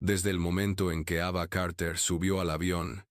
Desde el momento en que Ava Carter subió al avión,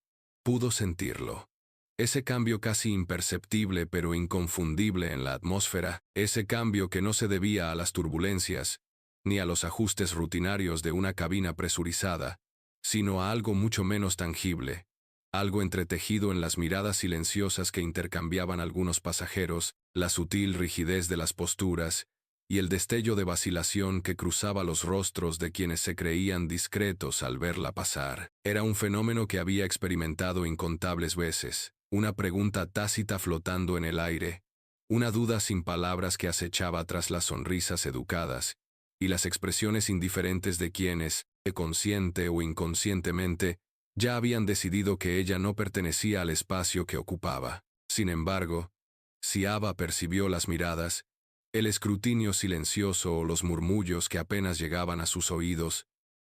pudo sentirlo. Ese cambio casi imperceptible pero inconfundible en la atmósfera, ese cambio que no se debía a las turbulencias, ni a los ajustes rutinarios de una cabina presurizada, sino a algo mucho menos tangible, algo entretejido en las miradas silenciosas que intercambiaban algunos pasajeros, la sutil rigidez de las posturas, y el destello de vacilación que cruzaba los rostros de quienes se creían discretos al verla pasar. Era un fenómeno que había experimentado incontables veces, una pregunta tácita flotando en el aire, una duda sin palabras que acechaba tras las sonrisas educadas, y las expresiones indiferentes de quienes, consciente o inconscientemente, ya habían decidido que ella no pertenecía al espacio que ocupaba. Sin embargo, si Ava percibió las miradas, el escrutinio silencioso o los murmullos que apenas llegaban a sus oídos,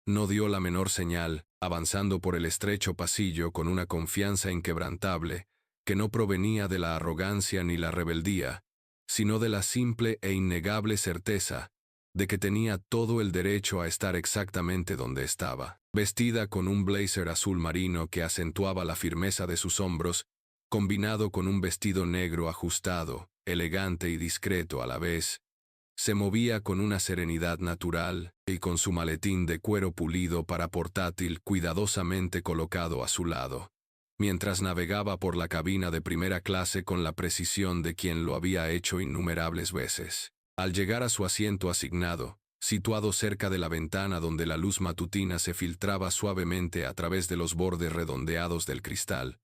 no dio la menor señal, avanzando por el estrecho pasillo con una confianza inquebrantable, que no provenía de la arrogancia ni la rebeldía, sino de la simple e innegable certeza de que tenía todo el derecho a estar exactamente donde estaba. Vestida con un blazer azul marino que acentuaba la firmeza de sus hombros, combinado con un vestido negro ajustado, elegante y discreto a la vez, se movía con una serenidad natural, y con su maletín de cuero pulido para portátil cuidadosamente colocado a su lado, mientras navegaba por la cabina de primera clase con la precisión de quien lo había hecho innumerables veces. Al llegar a su asiento asignado, situado cerca de la ventana donde la luz matutina se filtraba suavemente a través de los bordes redondeados del cristal,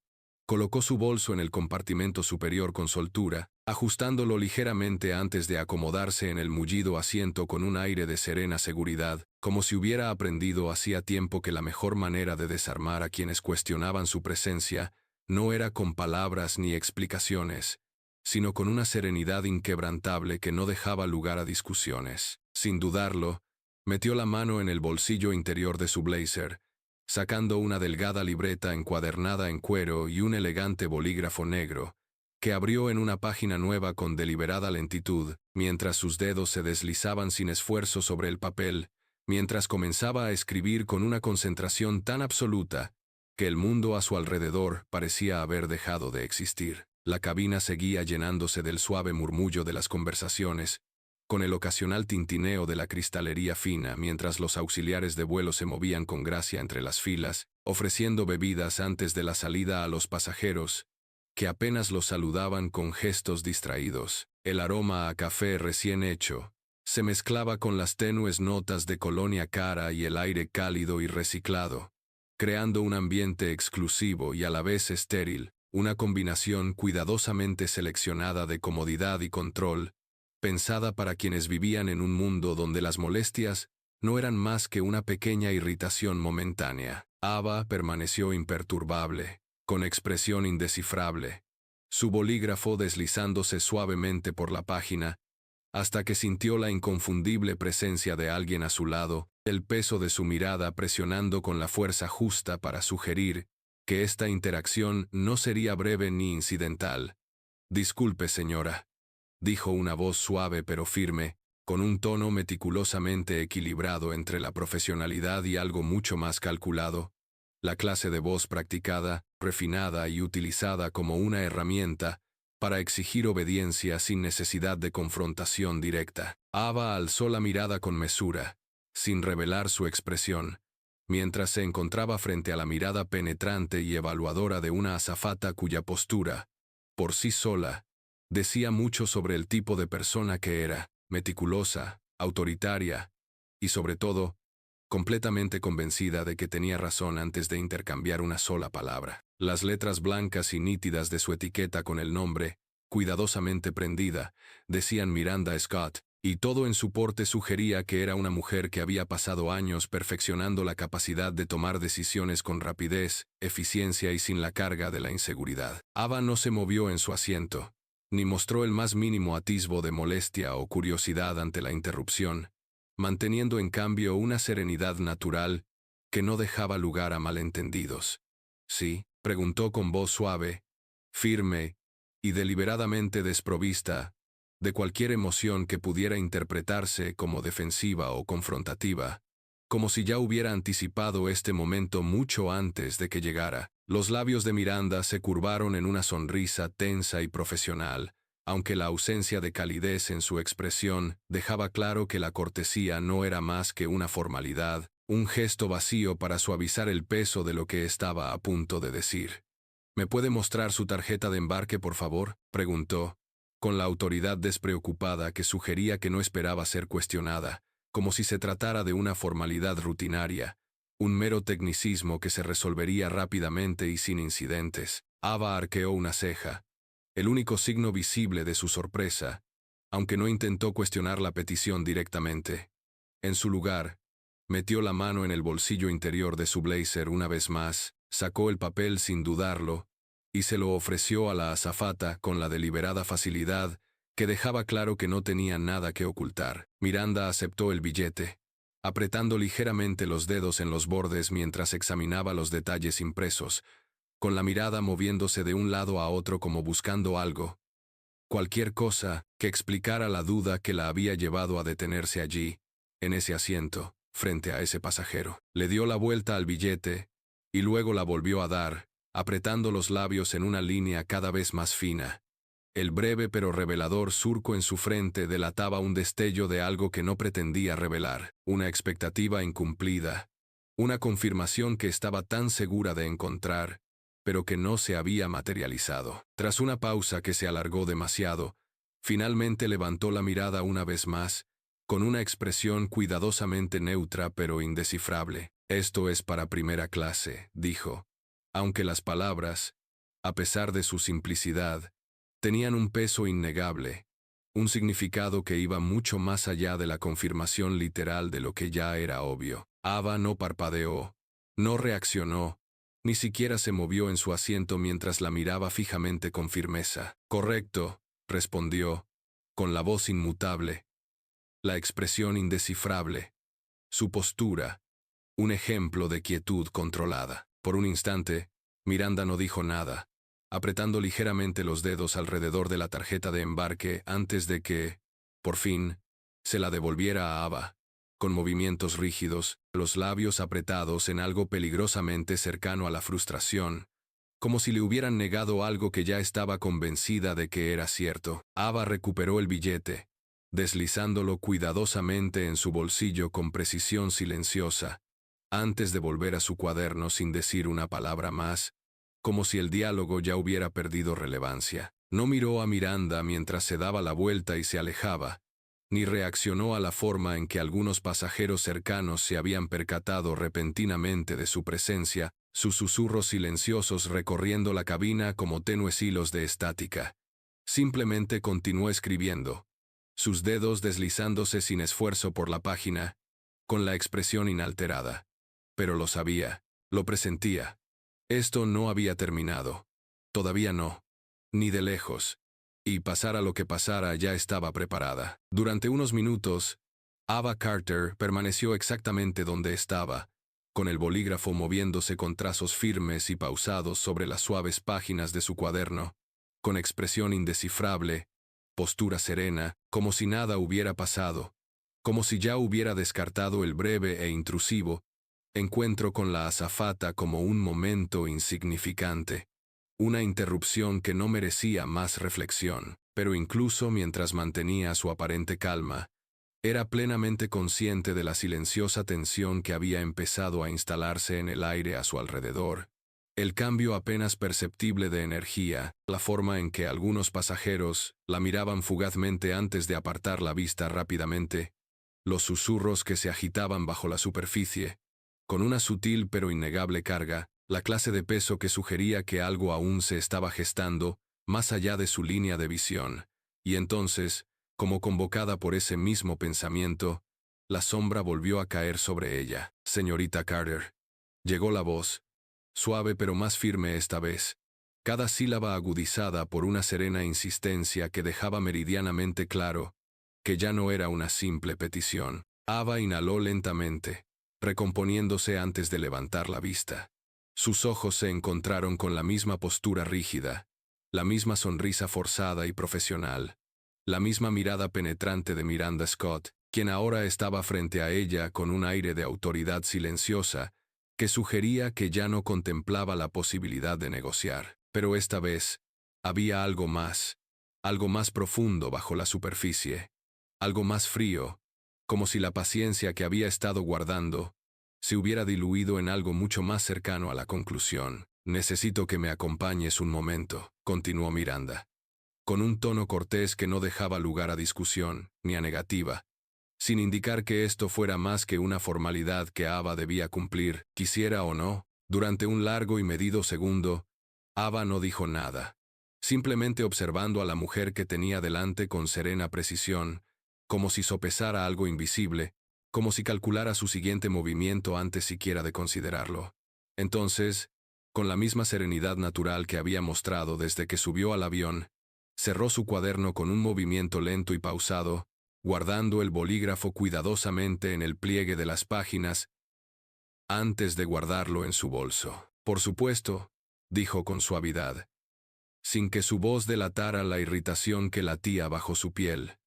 colocó su bolso en el compartimento superior con soltura, ajustándolo ligeramente antes de acomodarse en el mullido asiento con un aire de serena seguridad, como si hubiera aprendido hacía tiempo que la mejor manera de desarmar a quienes cuestionaban su presencia no era con palabras ni explicaciones, sino con una serenidad inquebrantable que no dejaba lugar a discusiones. Sin dudarlo, metió la mano en el bolsillo interior de su blazer, sacando una delgada libreta encuadernada en cuero y un elegante bolígrafo negro, que abrió en una página nueva con deliberada lentitud, mientras sus dedos se deslizaban sin esfuerzo sobre el papel, mientras comenzaba a escribir con una concentración tan absoluta que el mundo a su alrededor parecía haber dejado de existir. La cabina seguía llenándose del suave murmullo de las conversaciones, con el ocasional tintineo de la cristalería fina mientras los auxiliares de vuelo se movían con gracia entre las filas, ofreciendo bebidas antes de la salida a los pasajeros, que apenas los saludaban con gestos distraídos. El aroma a café recién hecho se mezclaba con las tenues notas de colonia cara y el aire cálido y reciclado, creando un ambiente exclusivo y a la vez estéril, una combinación cuidadosamente seleccionada de comodidad y control, pensada para quienes vivían en un mundo donde las molestias no eran más que una pequeña irritación momentánea. Ava permaneció imperturbable, con expresión indescifrable, su bolígrafo deslizándose suavemente por la página, hasta que sintió la inconfundible presencia de alguien a su lado, el peso de su mirada presionando con la fuerza justa para sugerir que esta interacción no sería breve ni incidental. «Disculpe, señora», dijo una voz suave pero firme, con un tono meticulosamente equilibrado entre la profesionalidad y algo mucho más calculado, la clase de voz practicada, refinada y utilizada como una herramienta para exigir obediencia sin necesidad de confrontación directa. Ava alzó la mirada con mesura, sin revelar su expresión, mientras se encontraba frente a la mirada penetrante y evaluadora de una azafata cuya postura, por sí sola, decía mucho sobre el tipo de persona que era, meticulosa, autoritaria, y sobre todo, completamente convencida de que tenía razón antes de intercambiar una sola palabra. Las letras blancas y nítidas de su etiqueta con el nombre, cuidadosamente prendida, decían Miranda Scott, y todo en su porte sugería que era una mujer que había pasado años perfeccionando la capacidad de tomar decisiones con rapidez, eficiencia y sin la carga de la inseguridad. Ava no se movió en su asiento, ni mostró el más mínimo atisbo de molestia o curiosidad ante la interrupción, manteniendo en cambio una serenidad natural que no dejaba lugar a malentendidos. «¿Sí?», preguntó con voz suave, firme y deliberadamente desprovista de cualquier emoción que pudiera interpretarse como defensiva o confrontativa. como si ya hubiera anticipado este momento mucho antes de que llegara. Los labios de Miranda se curvaron en una sonrisa tensa y profesional, aunque la ausencia de calidez en su expresión dejaba claro que la cortesía no era más que una formalidad, un gesto vacío para suavizar el peso de lo que estaba a punto de decir. ¿Me puede mostrar su tarjeta de embarque, por favor?, preguntó, con la autoridad despreocupada que sugería que no esperaba ser cuestionada, como si se tratara de una formalidad rutinaria, un mero tecnicismo que se resolvería rápidamente y sin incidentes. Ava arqueó una ceja, el único signo visible de su sorpresa, aunque no intentó cuestionar la petición directamente. En su lugar, metió la mano en el bolsillo interior de su blazer una vez más, sacó el papel sin dudarlo, y se lo ofreció a la azafata con la deliberada facilidad que dejaba claro que no tenía nada que ocultar. Miranda aceptó el billete, apretando ligeramente los dedos en los bordes mientras examinaba los detalles impresos, con la mirada moviéndose de un lado a otro como buscando algo, cualquier cosa que explicara la duda que la había llevado a detenerse allí, en ese asiento, frente a ese pasajero. Le dio la vuelta al billete, y luego la volvió a dar, apretando los labios en una línea cada vez más fina. El breve pero revelador surco en su frente delataba un destello de algo que no pretendía revelar, una expectativa incumplida, una confirmación que estaba tan segura de encontrar, pero que no se había materializado. Tras una pausa que se alargó demasiado, finalmente levantó la mirada una vez más, con una expresión cuidadosamente neutra pero indescifrable. «Esto es para primera clase», dijo, aunque las palabras, a pesar de su simplicidad, tenían un peso innegable, un significado que iba mucho más allá de la confirmación literal de lo que ya era obvio. Ava no parpadeó, no reaccionó, ni siquiera se movió en su asiento mientras la miraba fijamente con firmeza. «Correcto», respondió, con la voz inmutable, la expresión indescifrable, su postura, un ejemplo de quietud controlada. Por un instante, Miranda no dijo nada, apretando ligeramente los dedos alrededor de la tarjeta de embarque antes de que, por fin, se la devolviera a Ava, con movimientos rígidos, los labios apretados en algo peligrosamente cercano a la frustración, como si le hubieran negado algo que ya estaba convencida de que era cierto. Ava recuperó el billete, deslizándolo cuidadosamente en su bolsillo con precisión silenciosa, antes de volver a su cuaderno sin decir una palabra más, como si el diálogo ya hubiera perdido relevancia. No miró a Miranda mientras se daba la vuelta y se alejaba, ni reaccionó a la forma en que algunos pasajeros cercanos se habían percatado repentinamente de su presencia, sus susurros silenciosos recorriendo la cabina como tenues hilos de estática. Simplemente continuó escribiendo, sus dedos deslizándose sin esfuerzo por la página, con la expresión inalterada. Pero lo sabía, lo presentía. Esto no había terminado. Todavía no. Ni de lejos. Y pasara lo que pasara, ya estaba preparada. Durante unos minutos, Ava Carter permaneció exactamente donde estaba, con el bolígrafo moviéndose con trazos firmes y pausados sobre las suaves páginas de su cuaderno, con expresión indescifrable, postura serena, como si nada hubiera pasado, como si ya hubiera descartado el breve e intrusivo encuentro con la azafata como un momento insignificante, una interrupción que no merecía más reflexión. Pero incluso mientras mantenía su aparente calma, era plenamente consciente de la silenciosa tensión que había empezado a instalarse en el aire a su alrededor. El cambio apenas perceptible de energía, la forma en que algunos pasajeros la miraban fugazmente antes de apartar la vista rápidamente, los susurros que se agitaban bajo la superficie, con una sutil pero innegable carga, la clase de peso que sugería que algo aún se estaba gestando, más allá de su línea de visión. Y entonces, como convocada por ese mismo pensamiento, la sombra volvió a caer sobre ella. «Señorita Carter», llegó la voz, suave pero más firme esta vez, cada sílaba agudizada por una serena insistencia que dejaba meridianamente claro que ya no era una simple petición. Ava inhaló lentamente, recomponiéndose antes de levantar la vista. Sus ojos se encontraron con la misma postura rígida, la misma sonrisa forzada y profesional, la misma mirada penetrante de Miranda Scott, quien ahora estaba frente a ella con un aire de autoridad silenciosa que sugería que ya no contemplaba la posibilidad de negociar. Pero esta vez había algo más profundo bajo la superficie, algo más frío, como si la paciencia que había estado guardando se hubiera diluido en algo mucho más cercano a la conclusión. «Necesito que me acompañes un momento», continuó Miranda, con un tono cortés que no dejaba lugar a discusión, ni a negativa, sin indicar que esto fuera más que una formalidad que Ava debía cumplir, quisiera o no. Durante un largo y medido segundo, Ava no dijo nada, simplemente observando a la mujer que tenía delante con serena precisión, como si sopesara algo invisible, como si calculara su siguiente movimiento antes siquiera de considerarlo. Entonces, con la misma serenidad natural que había mostrado desde que subió al avión, cerró su cuaderno con un movimiento lento y pausado, guardando el bolígrafo cuidadosamente en el pliegue de las páginas, antes de guardarlo en su bolso. «Por supuesto», dijo con suavidad, sin que su voz delatara la irritación que latía bajo su piel,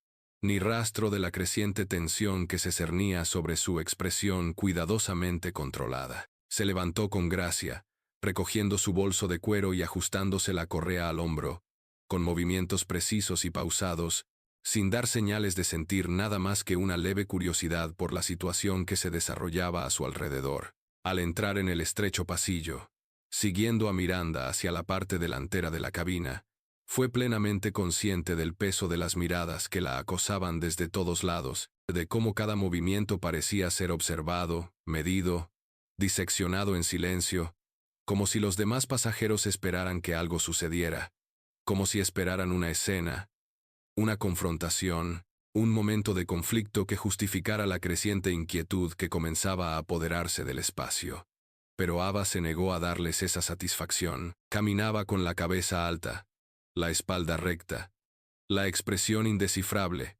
ni rastro de la creciente tensión que se cernía sobre su expresión cuidadosamente controlada. Se levantó con gracia, recogiendo su bolso de cuero y ajustándose la correa al hombro, con movimientos precisos y pausados, sin dar señales de sentir nada más que una leve curiosidad por la situación que se desarrollaba a su alrededor. Al entrar en el estrecho pasillo, siguiendo a Miranda hacia la parte delantera de la cabina, fue plenamente consciente del peso de las miradas que la acosaban desde todos lados, de cómo cada movimiento parecía ser observado, medido, diseccionado en silencio, como si los demás pasajeros esperaran que algo sucediera, como si esperaran una escena, una confrontación, un momento de conflicto que justificara la creciente inquietud que comenzaba a apoderarse del espacio. Pero Ava se negó a darles esa satisfacción. Caminaba con la cabeza alta, la espalda recta, la expresión indescifrable,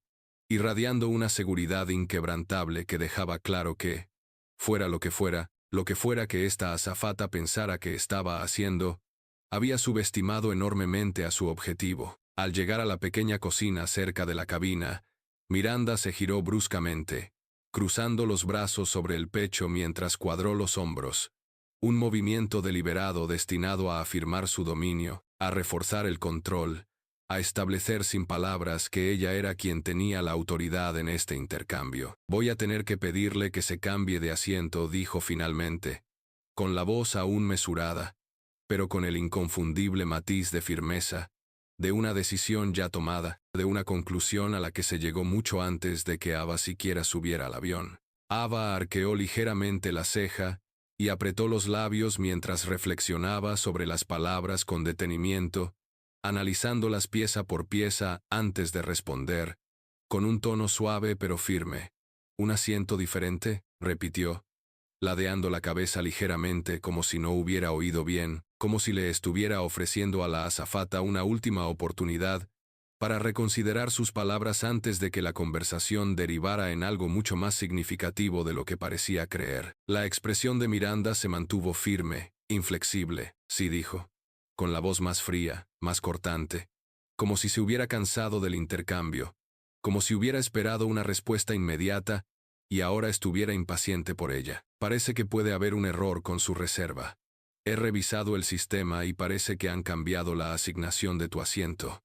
irradiando una seguridad inquebrantable que dejaba claro que, fuera lo que fuera que esta azafata pensara que estaba haciendo, había subestimado enormemente a su objetivo. Al llegar a la pequeña cocina cerca de la cabina, Miranda se giró bruscamente, cruzando los brazos sobre el pecho mientras cuadró los hombros, un movimiento deliberado destinado a afirmar su dominio, a reforzar el control, a establecer sin palabras que ella era quien tenía la autoridad en este intercambio. «Voy a tener que pedirle que se cambie de asiento», dijo finalmente, con la voz aún mesurada, pero con el inconfundible matiz de firmeza, de una decisión ya tomada, de una conclusión a la que se llegó mucho antes de que Ava siquiera subiera al avión. Ava arqueó ligeramente la ceja y apretó los labios mientras reflexionaba sobre las palabras con detenimiento, analizándolas pieza por pieza antes de responder, con un tono suave pero firme. «¿Un asiento diferente?», repitió, ladeando la cabeza ligeramente como si no hubiera oído bien, como si le estuviera ofreciendo a la azafata una última oportunidad para reconsiderar sus palabras antes de que la conversación derivara en algo mucho más significativo de lo que parecía creer. La expresión de Miranda se mantuvo firme, inflexible, sí dijo, con la voz más fría, más cortante, como si se hubiera cansado del intercambio, como si hubiera esperado una respuesta inmediata y ahora estuviera impaciente por ella. «Parece que puede haber un error con su reserva. He revisado el sistema y parece que han cambiado la asignación de tu asiento.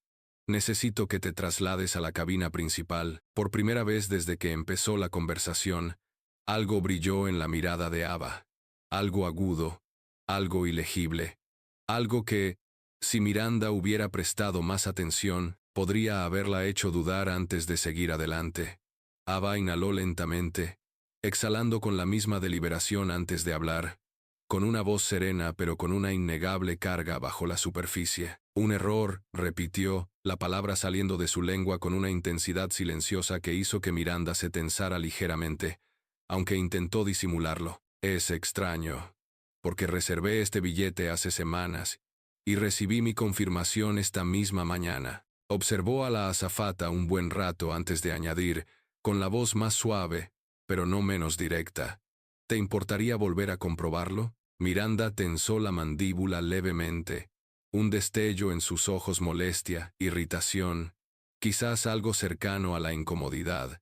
Necesito que te traslades a la cabina principal». Por primera vez desde que empezó la conversación, algo brilló en la mirada de Ava, algo agudo, algo ilegible, algo que, si Miranda hubiera prestado más atención, podría haberla hecho dudar antes de seguir adelante. Ava inhaló lentamente, exhalando con la misma deliberación antes de hablar, con una voz serena pero con una innegable carga bajo la superficie. «Un error», repitió, la palabra saliendo de su lengua con una intensidad silenciosa que hizo que Miranda se tensara ligeramente, aunque intentó disimularlo. «Es extraño, porque reservé este billete hace semanas y recibí mi confirmación esta misma mañana». Observó a la azafata un buen rato antes de añadir, con la voz más suave, pero no menos directa: «¿Te importaría volver a comprobarlo?». Miranda tensó la mandíbula levemente, un destello en sus ojos, molestia, irritación, quizás algo cercano a la incomodidad,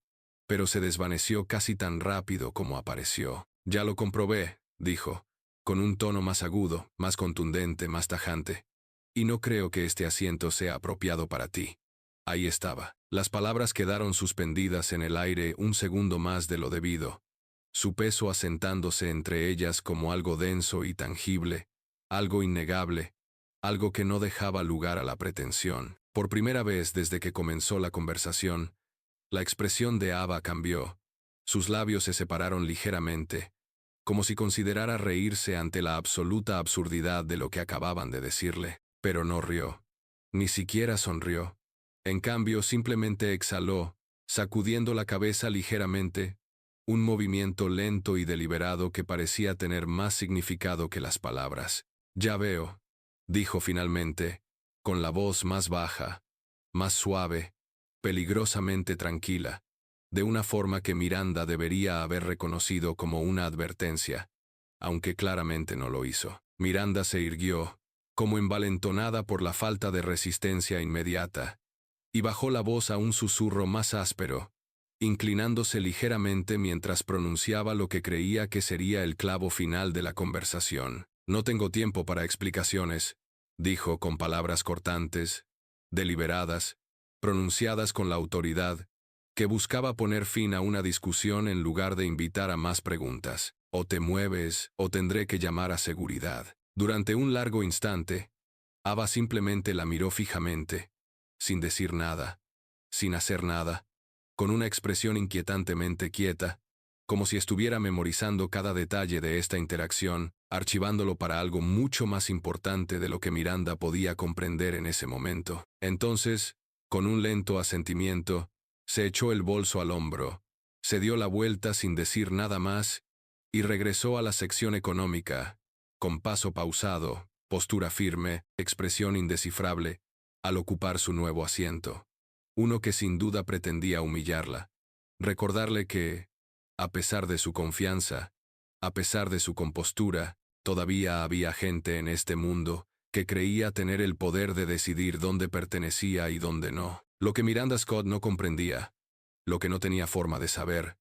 pero se desvaneció casi tan rápido como apareció. «Ya lo comprobé», dijo, con un tono más agudo, más contundente, más tajante. «Y no creo que este asiento sea apropiado para ti». Ahí estaba. Las palabras quedaron suspendidas en el aire un segundo más de lo debido, su peso asentándose entre ellas como algo denso y tangible, algo innegable, algo que no dejaba lugar a la pretensión. Por primera vez desde que comenzó la conversación, la expresión de Ava cambió. Sus labios se separaron ligeramente, como si considerara reírse ante la absoluta absurdidad de lo que acababan de decirle, pero no rió. Ni siquiera sonrió. En cambio, simplemente exhaló, sacudiendo la cabeza ligeramente, un movimiento lento y deliberado que parecía tener más significado que las palabras. «Ya veo», dijo finalmente, con la voz más baja, más suave, peligrosamente tranquila, de una forma que Miranda debería haber reconocido como una advertencia, aunque claramente no lo hizo. Miranda se irguió, como envalentonada por la falta de resistencia inmediata, y bajó la voz a un susurro más áspero, inclinándose ligeramente mientras pronunciaba lo que creía que sería el clavo final de la conversación. «No tengo tiempo para explicaciones», dijo con palabras cortantes, deliberadas, pronunciadas con la autoridad, que buscaba poner fin a una discusión en lugar de invitar a más preguntas. «O te mueves, o tendré que llamar a seguridad». Durante un largo instante, Ava simplemente la miró fijamente, sin decir nada, sin hacer nada, con una expresión inquietantemente quieta, como si estuviera memorizando cada detalle de esta interacción, archivándolo para algo mucho más importante de lo que Miranda podía comprender en ese momento. Entonces, con un lento asentimiento, se echó el bolso al hombro, se dio la vuelta sin decir nada más y regresó a la sección económica, con paso pausado, postura firme, expresión indescifrable, al ocupar su nuevo asiento. Uno que sin duda pretendía humillarla, recordarle que, a pesar de su confianza, a pesar de su compostura, todavía había gente en este mundo que creía tener el poder de decidir dónde pertenecía y dónde no. Lo que Miranda Scott no comprendía, lo que no tenía forma de saber,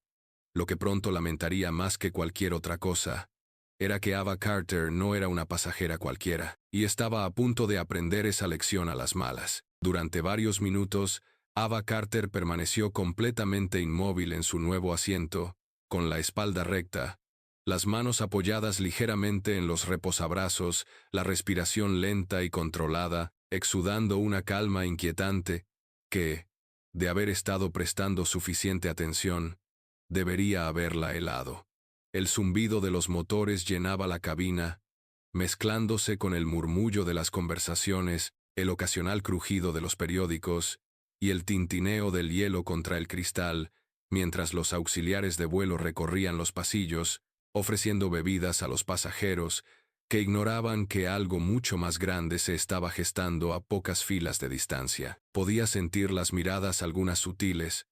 lo que pronto lamentaría más que cualquier otra cosa, era que Ava Carter no era una pasajera cualquiera, y estaba a punto de aprender esa lección a las malas. Durante varios minutos, Ava Carter permaneció completamente inmóvil en su nuevo asiento, con la espalda recta, las manos apoyadas ligeramente en los reposabrazos, la respiración lenta y controlada, exudando una calma inquietante, que, de haber estado prestando suficiente atención, debería haberla helado. El zumbido de los motores llenaba la cabina, mezclándose con el murmullo de las conversaciones, el ocasional crujido de los periódicos y el tintineo del hielo contra el cristal, mientras los auxiliares de vuelo recorrían los pasillos, ofreciendo bebidas a los pasajeros, que ignoraban que algo mucho más grande se estaba gestando a pocas filas de distancia. Podía sentir las miradas algunas sutiles,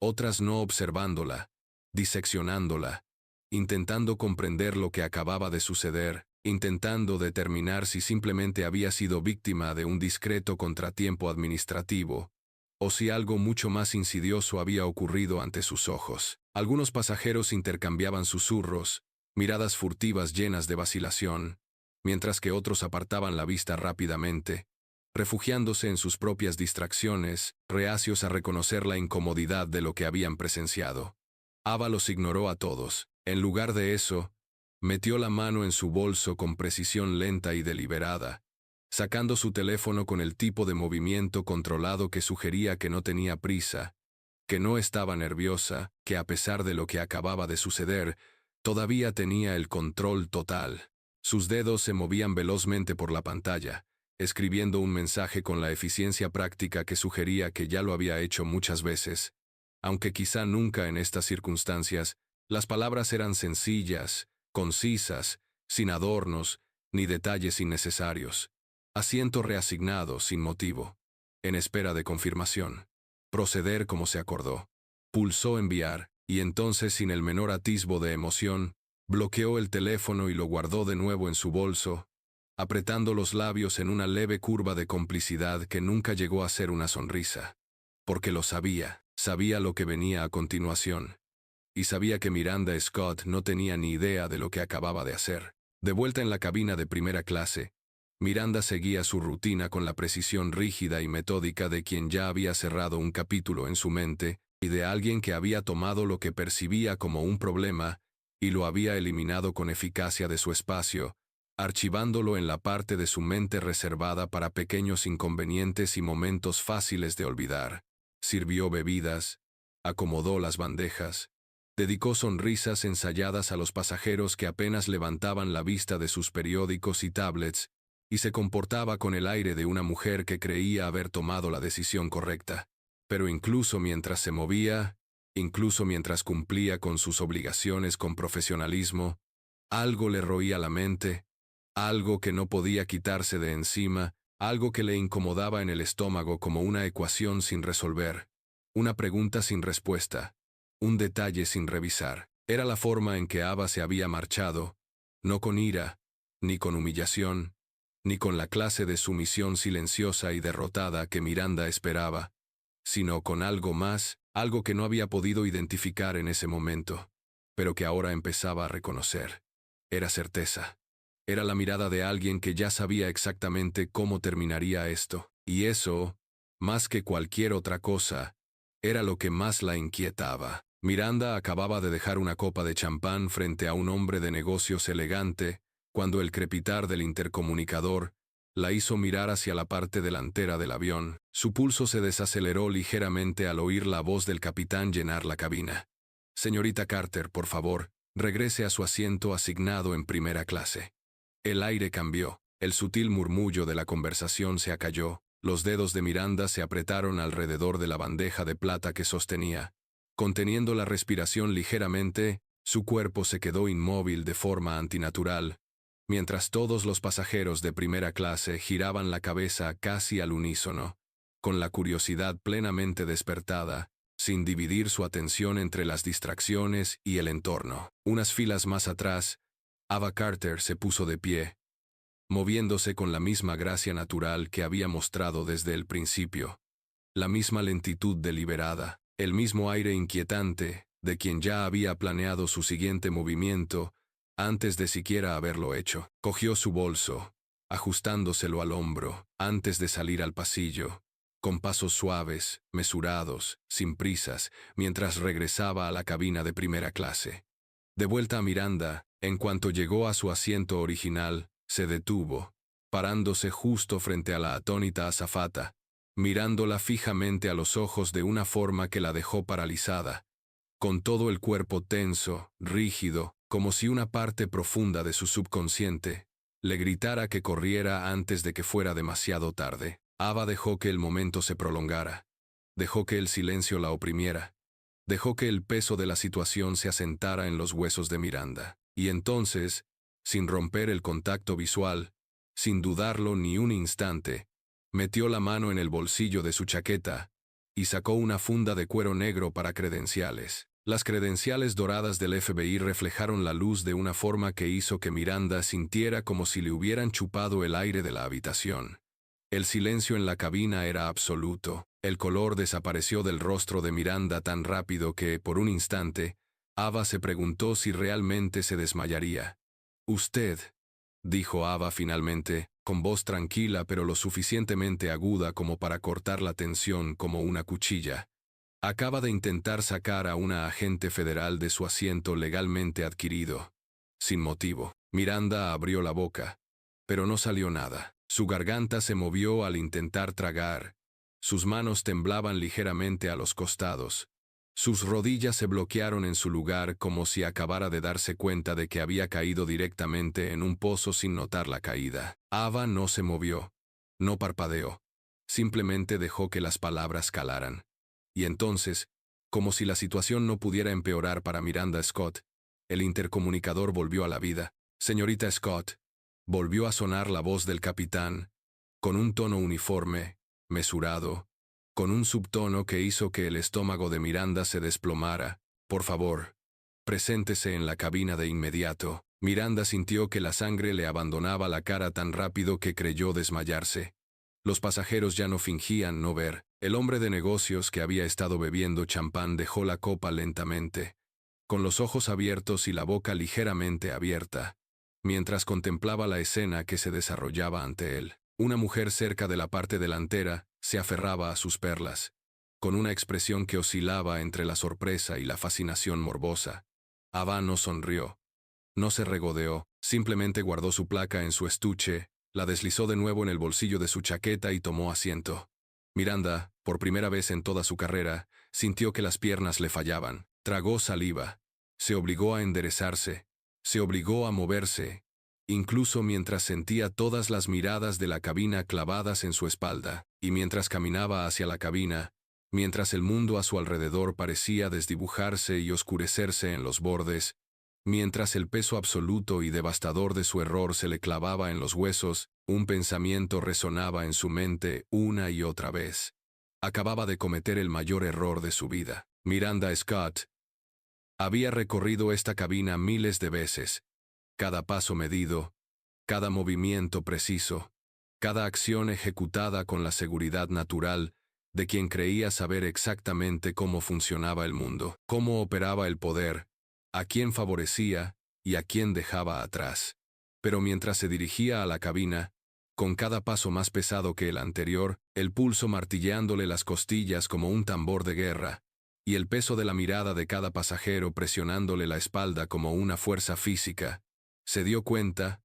otras no observándola, diseccionándola, intentando comprender lo que acababa de suceder, intentando determinar si simplemente había sido víctima de un discreto contratiempo administrativo, o si algo mucho más insidioso había ocurrido ante sus ojos. Algunos pasajeros intercambiaban susurros, miradas furtivas llenas de vacilación, mientras que otros apartaban la vista rápidamente, refugiándose en sus propias distracciones, reacios a reconocer la incomodidad de lo que habían presenciado. Ava los ignoró a todos. En lugar de eso, metió la mano en su bolso con precisión lenta y deliberada, sacando su teléfono con el tipo de movimiento controlado que sugería que no tenía prisa, que no estaba nerviosa, que a pesar de lo que acababa de suceder, todavía tenía el control total. Sus dedos se movían velozmente por la pantalla, escribiendo un mensaje con la eficiencia práctica que sugería que ya lo había hecho muchas veces, aunque quizá nunca en estas circunstancias. Las palabras eran sencillas, concisas, sin adornos, ni detalles innecesarios. Asiento reasignado sin motivo, en espera de confirmación. Proceder como se acordó. Pulsó enviar, y entonces sin el menor atisbo de emoción, bloqueó el teléfono y lo guardó de nuevo en su bolso, apretando los labios en una leve curva de complicidad que nunca llegó a ser una sonrisa. porque lo sabía. Sabía lo que venía a continuación. Y sabía que Miranda Scott no tenía ni idea de lo que acababa de hacer. De vuelta en la cabina de primera clase, Miranda seguía su rutina con la precisión rígida y metódica de quien ya había cerrado un capítulo en su mente y de alguien que había tomado lo que percibía como un problema y lo había eliminado con eficacia de su espacio, archivándolo en la parte de su mente reservada para pequeños inconvenientes y momentos fáciles de olvidar. Sirvió bebidas, acomodó las bandejas, dedicó sonrisas ensayadas a los pasajeros que apenas levantaban la vista de sus periódicos y tablets, y se comportaba con el aire de una mujer que creía haber tomado la decisión correcta. Pero incluso mientras se movía, incluso mientras cumplía con sus obligaciones con profesionalismo, algo le roía la mente, algo que no podía quitarse de encima, algo que le incomodaba en el estómago como una ecuación sin resolver, una pregunta sin respuesta, un detalle sin revisar. Era la forma en que Ava se había marchado, no con ira, ni con humillación, ni con la clase de sumisión silenciosa y derrotada que Miranda esperaba, sino con algo más, algo que no había podido identificar en ese momento, pero que ahora empezaba a reconocer. Era certeza. Era la mirada de alguien que ya sabía exactamente cómo terminaría esto, y eso, más que cualquier otra cosa, era lo que más la inquietaba. Miranda acababa de dejar una copa de champán frente a un hombre de negocios elegante, cuando el crepitar del intercomunicador la hizo mirar hacia la parte delantera del avión. Su pulso se desaceleró ligeramente al oír la voz del capitán llenar la cabina. «Señorita Carter, por favor, regrese a su asiento asignado en primera clase». El aire cambió, el sutil murmullo de la conversación se acalló, los dedos de Miranda se apretaron alrededor de la bandeja de plata que sostenía. Conteniendo la respiración ligeramente, su cuerpo se quedó inmóvil de forma antinatural, mientras todos los pasajeros de primera clase giraban la cabeza casi al unísono, con la curiosidad plenamente despertada, sin dividir su atención entre las distracciones y el entorno. Unas filas más atrás, Ava Carter se puso de pie, moviéndose con la misma gracia natural que había mostrado desde el principio, la misma lentitud deliberada, el mismo aire inquietante de quien ya había planeado su siguiente movimiento antes de siquiera haberlo hecho. Cogió su bolso, ajustándoselo al hombro, antes de salir al pasillo, con pasos suaves, mesurados, sin prisas, mientras regresaba a la cabina de primera clase. De vuelta a Miranda, en cuanto llegó a su asiento original, se detuvo, parándose justo frente a la atónita azafata, mirándola fijamente a los ojos de una forma que la dejó paralizada, con todo el cuerpo tenso, rígido, como si una parte profunda de su subconsciente le gritara que corriera antes de que fuera demasiado tarde. Ava dejó que el momento se prolongara, dejó que el silencio la oprimiera, dejó que el peso de la situación se asentara en los huesos de Miranda. Y entonces, sin romper el contacto visual, sin dudarlo ni un instante, metió la mano en el bolsillo de su chaqueta y sacó una funda de cuero negro para credenciales. Las credenciales doradas del FBI reflejaron la luz de una forma que hizo que Miranda sintiera como si le hubieran chupado el aire de la habitación. El silencio en la cabina era absoluto. El color desapareció del rostro de Miranda tan rápido que, por un instante, Ava se preguntó si realmente se desmayaría. «Usted», dijo Ava finalmente, con voz tranquila pero lo suficientemente aguda como para cortar la tensión como una cuchilla, acaba de intentar sacar a una agente federal de su asiento legalmente adquirido. Sin motivo. Miranda abrió la boca, pero no salió nada. Su garganta se movió al intentar tragar. Sus manos temblaban ligeramente a los costados. Sus rodillas se bloquearon en su lugar como si acabara de darse cuenta de que había caído directamente en un pozo sin notar la caída. Ava no se movió. No parpadeó. Simplemente dejó que las palabras calaran. Y entonces, como si la situación no pudiera empeorar para Miranda Scott, el intercomunicador volvió a la vida. «Señorita Scott», volvió a sonar la voz del capitán, con un tono uniforme, mesurado, con un subtono que hizo que el estómago de Miranda se desplomara. «Por favor, preséntese en la cabina de inmediato». Miranda sintió que la sangre le abandonaba la cara tan rápido que creyó desmayarse. Los pasajeros ya no fingían no ver. El hombre de negocios que había estado bebiendo champán dejó la copa lentamente, con los ojos abiertos y la boca ligeramente abierta, mientras contemplaba la escena que se desarrollaba ante él. Una mujer cerca de la parte delantera se aferraba a sus perlas, con una expresión que oscilaba entre la sorpresa y la fascinación morbosa. Ava no sonrió, no se regodeó, simplemente guardó su placa en su estuche, la deslizó de nuevo en el bolsillo de su chaqueta y tomó asiento. Miranda, por primera vez en toda su carrera, sintió que las piernas le fallaban. Tragó saliva. Se obligó a enderezarse. Se obligó a moverse, incluso mientras sentía todas las miradas de la cabina clavadas en su espalda, y mientras caminaba hacia la cabina, mientras el mundo a su alrededor parecía desdibujarse y oscurecerse en los bordes, mientras el peso absoluto y devastador de su error se le clavaba en los huesos, un pensamiento resonaba en su mente una y otra vez. Acababa de cometer el mayor error de su vida. Miranda Scott había recorrido esta cabina miles de veces. Cada paso medido, cada movimiento preciso, cada acción ejecutada con la seguridad natural de quien creía saber exactamente cómo funcionaba el mundo, cómo operaba el poder, a quién favorecía y a quién dejaba atrás. Pero mientras se dirigía a la cabina, con cada paso más pesado que el anterior, el pulso martilleándole las costillas como un tambor de guerra, y el peso de la mirada de cada pasajero presionándole la espalda como una fuerza física, se dio cuenta,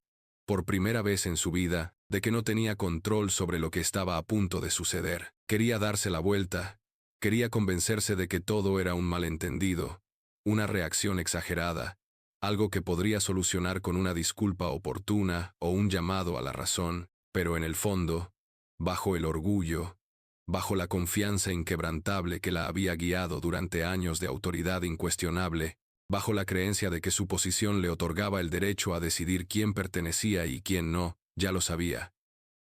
por primera vez en su vida, de que no tenía control sobre lo que estaba a punto de suceder. Quería darse la vuelta, quería convencerse de que todo era un malentendido, una reacción exagerada, algo que podría solucionar con una disculpa oportuna o un llamado a la razón, pero en el fondo, bajo el orgullo, bajo la confianza inquebrantable que la había guiado durante años de autoridad incuestionable, bajo la creencia de que su posición le otorgaba el derecho a decidir quién pertenecía y quién no, ya lo sabía.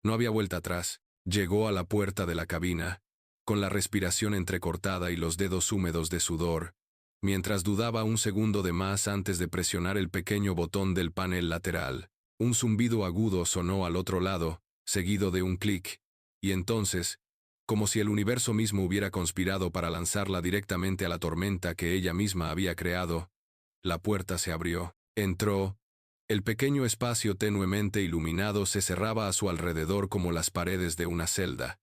No había vuelta atrás. Llegó a la puerta de la cabina, con la respiración entrecortada y los dedos húmedos de sudor, mientras dudaba un segundo de más antes de presionar el pequeño botón del panel lateral. Un zumbido agudo sonó al otro lado, seguido de un clic, y entonces, como si el universo mismo hubiera conspirado para lanzarla directamente a la tormenta que ella misma había creado, la puerta se abrió. Entró. El pequeño espacio tenuemente iluminado se cerraba a su alrededor como las paredes de una celda,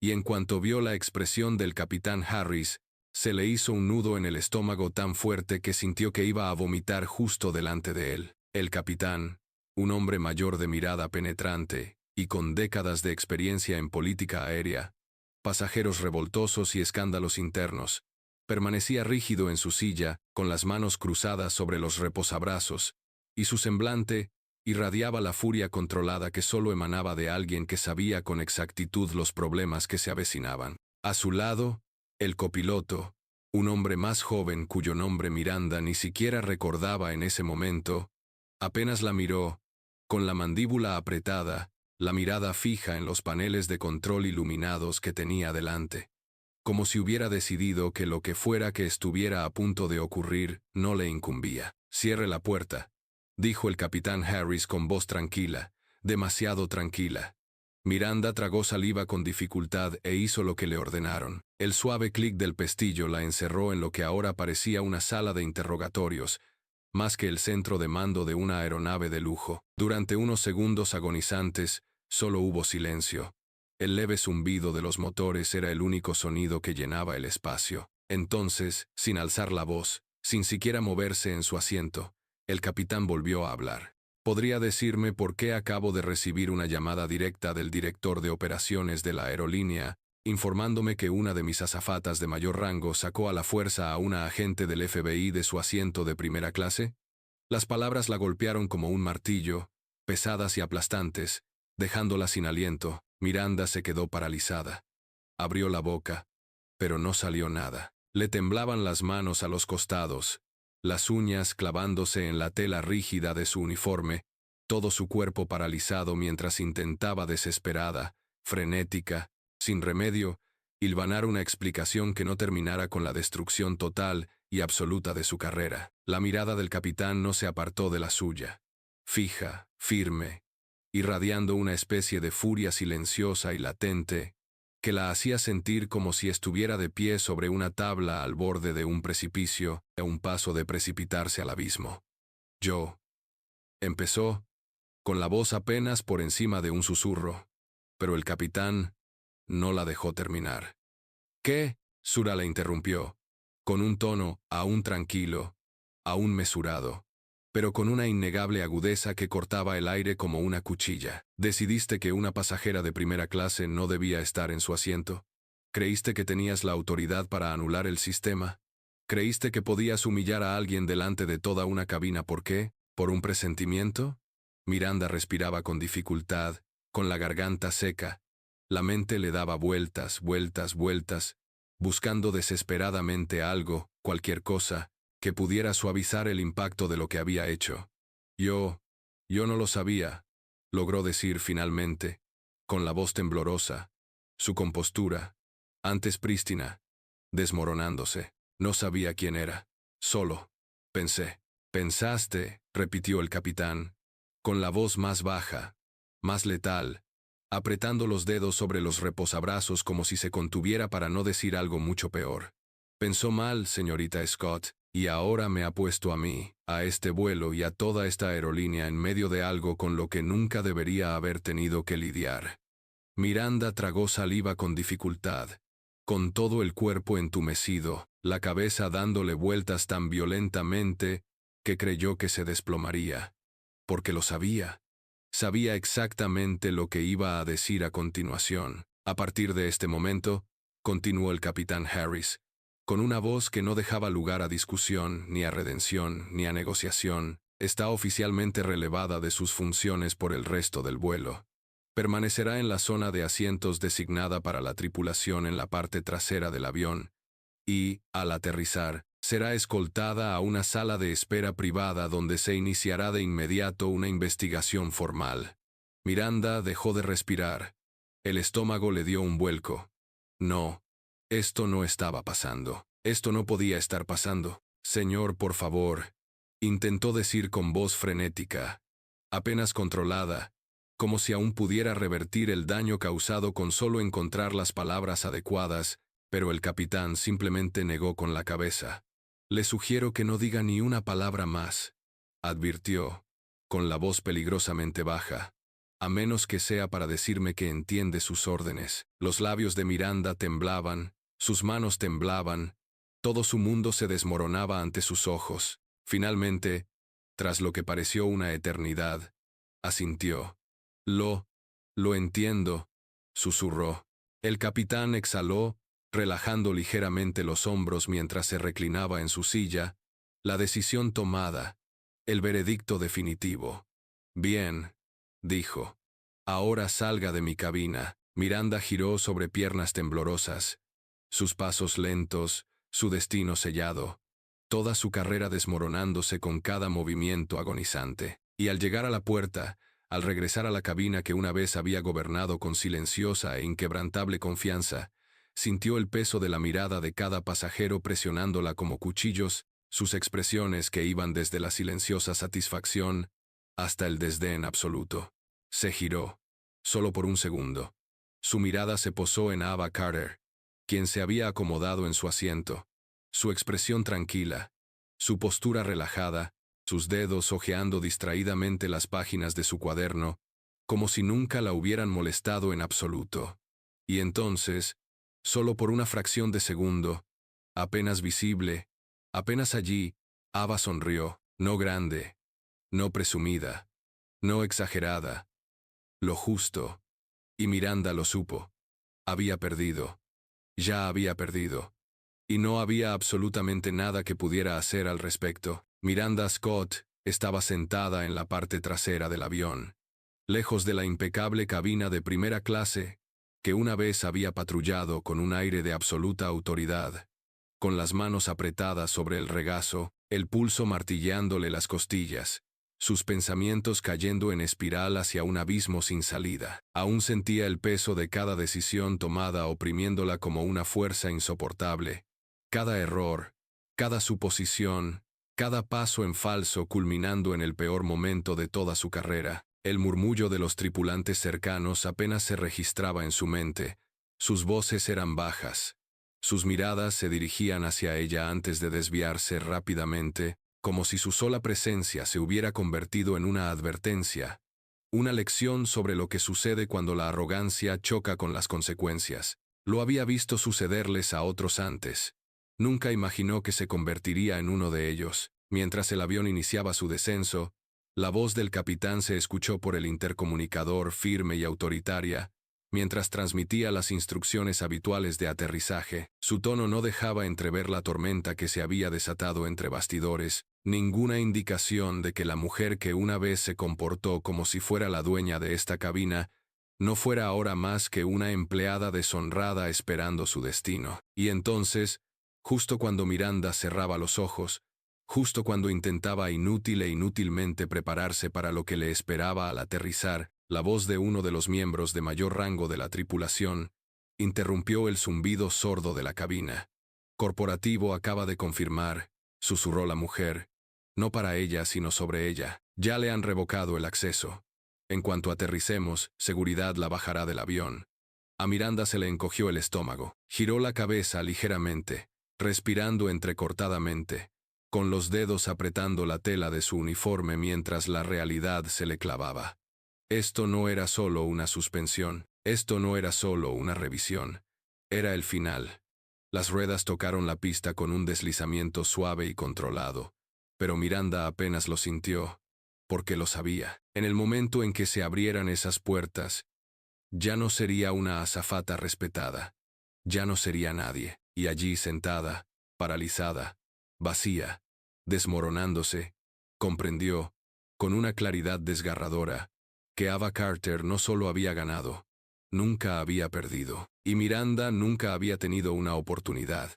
y en cuanto vio la expresión del capitán Harris, se le hizo un nudo en el estómago tan fuerte que sintió que iba a vomitar justo delante de él. El capitán, un hombre mayor de mirada penetrante, y con décadas de experiencia en política aérea, pasajeros revoltosos y escándalos internos, permanecía rígido en su silla, con las manos cruzadas sobre los reposabrazos, y su semblante irradiaba la furia controlada que solo emanaba de alguien que sabía con exactitud los problemas que se avecinaban. A su lado, el copiloto, un hombre más joven cuyo nombre Miranda ni siquiera recordaba en ese momento, apenas la miró, con la mandíbula apretada, la mirada fija en los paneles de control iluminados que tenía delante, como si hubiera decidido que lo que fuera que estuviera a punto de ocurrir no le incumbía. «Cierre la puerta», dijo el capitán Harris con voz tranquila, demasiado tranquila. Miranda tragó saliva con dificultad e hizo lo que le ordenaron. El suave clic del pestillo la encerró en lo que ahora parecía una sala de interrogatorios, más que el centro de mando de una aeronave de lujo. Durante unos segundos agonizantes, solo hubo silencio. El leve zumbido de los motores era el único sonido que llenaba el espacio. Entonces, sin alzar la voz, sin siquiera moverse en su asiento, el capitán volvió a hablar. ¿Podría decirme por qué acabo de recibir una llamada directa del director de operaciones de la aerolínea, informándome que una de mis azafatas de mayor rango sacó a la fuerza a una agente del FBI de su asiento de primera clase? Las palabras la golpearon como un martillo, pesadas y aplastantes, dejándola sin aliento. Miranda se quedó paralizada. Abrió la boca, pero no salió nada. Le temblaban las manos a los costados, las uñas clavándose en la tela rígida de su uniforme, todo su cuerpo paralizado mientras intentaba desesperada, frenética, sin remedio, hilvanar una explicación que no terminara con la destrucción total y absoluta de su carrera. La mirada del capitán no se apartó de la suya, fija, firme, irradiando una especie de furia silenciosa y latente que la hacía sentir como si estuviera de pie sobre una tabla al borde de un precipicio, a un paso de precipitarse al abismo. Yo. Empezó, con la voz apenas por encima de un susurro, pero el capitán no la dejó terminar. ¿Qué? Sura la interrumpió, con un tono aún tranquilo, aún mesurado, pero con una innegable agudeza que cortaba el aire como una cuchilla. ¿Decidiste que una pasajera de primera clase no debía estar en su asiento? ¿Creíste que tenías la autoridad para anular el sistema? ¿Creíste que podías humillar a alguien delante de toda una cabina? ¿Por qué? ¿Por un presentimiento? Miranda respiraba con dificultad, con la garganta seca. La mente le daba vueltas, vueltas, vueltas, buscando desesperadamente algo, cualquier cosa, que pudiera suavizar el impacto de lo que había hecho. Yo no lo sabía, logró decir finalmente, con la voz temblorosa, su compostura, antes prístina, desmoronándose. No sabía quién era. Solo pensé. Pensaste, repitió el capitán, con la voz más baja, más letal, apretando los dedos sobre los reposabrazos como si se contuviera para no decir algo mucho peor. Pensó mal, señorita Scott, y ahora me ha puesto a mí, a este vuelo y a toda esta aerolínea en medio de algo con lo que nunca debería haber tenido que lidiar. Miranda tragó saliva con dificultad, con todo el cuerpo entumecido, la cabeza dándole vueltas tan violentamente que creyó que se desplomaría. Porque lo sabía. Sabía exactamente lo que iba a decir a continuación. A partir de este momento, continuó el capitán Harris, con una voz que no dejaba lugar a discusión, ni a redención, ni a negociación, está oficialmente relevada de sus funciones por el resto del vuelo. Permanecerá en la zona de asientos designada para la tripulación en la parte trasera del avión, y, al aterrizar, será escoltada a una sala de espera privada donde se iniciará de inmediato una investigación formal. Miranda dejó de respirar. El estómago le dio un vuelco. No, esto no estaba pasando. Esto no podía estar pasando. Señor, por favor, intentó decir con voz frenética, apenas controlada, como si aún pudiera revertir el daño causado con solo encontrar las palabras adecuadas, pero el capitán simplemente negó con la cabeza. Le sugiero que no diga ni una palabra más, advirtió, con la voz peligrosamente baja, a menos que sea para decirme que entiende sus órdenes. Los labios de Miranda temblaban, sus manos temblaban, todo su mundo se desmoronaba ante sus ojos. Finalmente, tras lo que pareció una eternidad, asintió. Lo entiendo, susurró. El capitán exhaló, relajando ligeramente los hombros mientras se reclinaba en su silla, la decisión tomada, el veredicto definitivo. Bien, dijo. Ahora salga de mi cabina. Miranda giró sobre piernas temblorosas, sus pasos lentos, su destino sellado, toda su carrera desmoronándose con cada movimiento agonizante. Y al llegar a la puerta, al regresar a la cabina que una vez había gobernado con silenciosa e inquebrantable confianza, sintió el peso de la mirada de cada pasajero presionándola como cuchillos, sus expresiones que iban desde la silenciosa satisfacción hasta el desdén absoluto. Se giró, solo por un segundo. Su mirada se posó en Ava Carter, quien se había acomodado en su asiento, su expresión tranquila, su postura relajada, sus dedos hojeando distraídamente las páginas de su cuaderno, como si nunca la hubieran molestado en absoluto. Y entonces, solo por una fracción de segundo, apenas visible, apenas allí, Ava sonrió, no grande, no presumida, no exagerada, lo justo. Y Miranda lo supo. Había perdido. Ya había perdido. Y no había absolutamente nada que pudiera hacer al respecto. Miranda Scott estaba sentada en la parte trasera del avión, lejos de la impecable cabina de primera clase que una vez había patrullado con un aire de absoluta autoridad, con las manos apretadas sobre el regazo, el pulso martilleándole las costillas, sus pensamientos cayendo en espiral hacia un abismo sin salida. Aún sentía el peso de cada decisión tomada oprimiéndola como una fuerza insoportable. Cada error, cada suposición, cada paso en falso culminando en el peor momento de toda su carrera. El murmullo de los tripulantes cercanos apenas se registraba en su mente, Sus voces eran bajas. Sus miradas se dirigían hacia ella antes de desviarse rápidamente, como si su sola presencia se hubiera convertido en una advertencia, una lección sobre lo que sucede cuando la arrogancia choca con las consecuencias. Lo había visto sucederles a otros antes. Nunca imaginó que se convertiría en uno de ellos. Mientras el avión iniciaba su descenso, la voz del capitán se escuchó por el intercomunicador firme y autoritaria. Mientras transmitía las instrucciones habituales de aterrizaje, su tono no dejaba entrever la tormenta que se había desatado entre bastidores, ninguna indicación de que la mujer que una vez se comportó como si fuera la dueña de esta cabina, no fuera ahora más que una empleada deshonrada esperando su destino. Y entonces, justo cuando Miranda cerraba los ojos, justo cuando intentaba inútil e inútilmente prepararse para lo que le esperaba al aterrizar, la voz de uno de los miembros de mayor rango de la tripulación interrumpió el zumbido sordo de la cabina. Corporativo acaba de confirmar, susurró la mujer, no para ella sino sobre ella. Ya le han revocado el acceso. En cuanto aterricemos, seguridad la bajará del avión. A Miranda se le encogió el estómago. Giró la cabeza ligeramente, respirando entrecortadamente, con los dedos apretando la tela de su uniforme mientras la realidad se le clavaba. Esto no era solo una suspensión, esto no era solo una revisión. Era el final. Las ruedas tocaron la pista con un deslizamiento suave y controlado, pero Miranda apenas lo sintió, porque lo sabía. En el momento en que se abrieran esas puertas, ya no sería una azafata respetada, ya no sería nadie, y allí sentada, paralizada, vacía, desmoronándose, comprendió, con una claridad desgarradora, que Ava Carter no solo había ganado, nunca había perdido, y Miranda nunca había tenido una oportunidad.